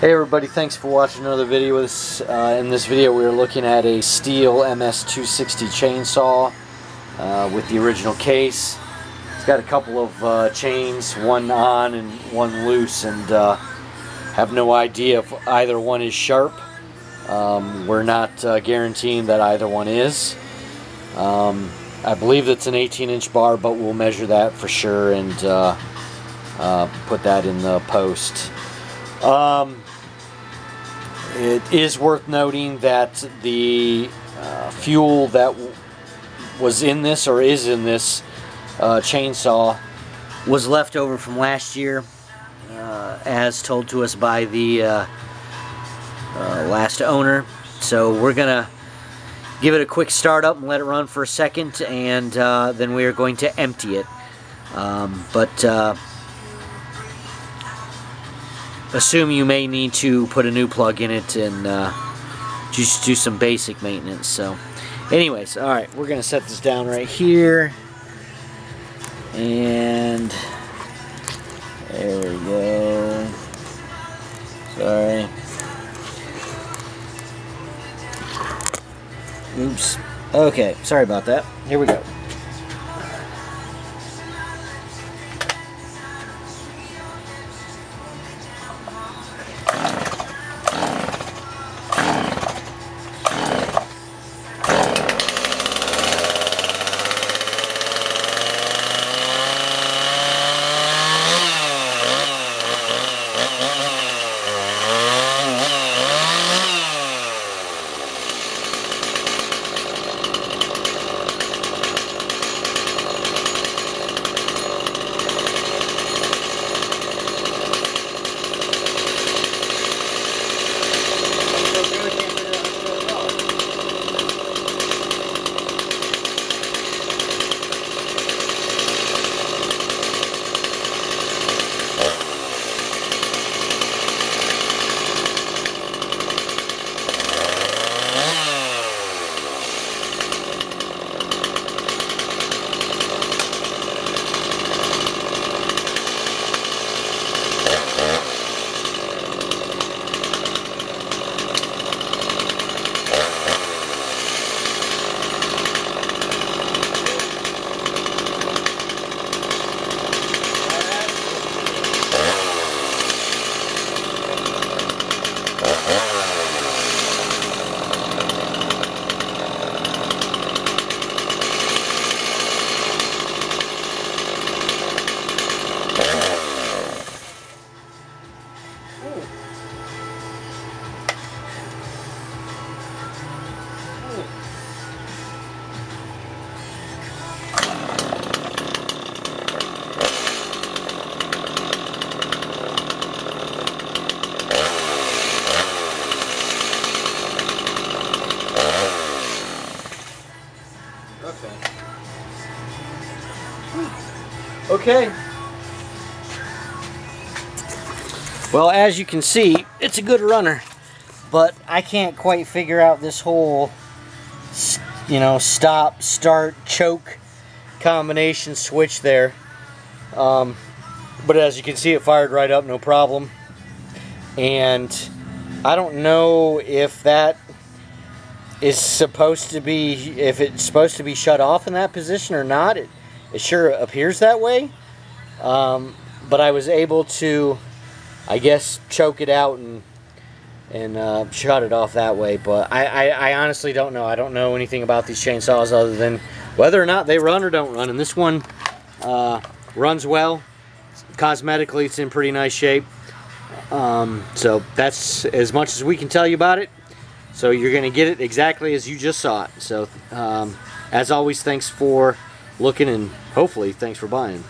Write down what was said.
Hey everybody, thanks for watching another video with us. In this video we are looking at a Stihl MS260 chainsaw with the original case. It's got a couple of chains, one on and one loose, and have no idea if either one is sharp. We're not guaranteeing that either one is. I believe it's an 18-inch bar, but we'll measure that for sure and put that in the post. It is worth noting that the fuel that was in this, or is in this chainsaw, was left over from last year, as told to us by the last owner. So we're gonna give it a quick start up and let it run for a second, and then we are going to empty it. Assume you may need to put a new plug in it and just do some basic maintenance. So anyways, alright, we're going to set this down right here, and there we go. Sorry. Oops. Okay, sorry about that. Here we go. Okay. Well, as you can see, it's a good runner, but I can't quite figure out this whole, stop, start, choke combination switch there. But as you can see, it fired right up, no problem. And I don't know if that is supposed to be, if it's supposed to be shut off in that position or not. It sure appears that way, but I was able to, I guess, choke it out and shut it off that way. But I honestly don't know. I don't know anything about these chainsaws other than whether or not they run or don't run. And this one runs well. Cosmetically, it's in pretty nice shape. So that's as much as we can tell you about it. So you're going to get it exactly as you just saw it. So as always, thanks for looking, and hopefully thanks for buying.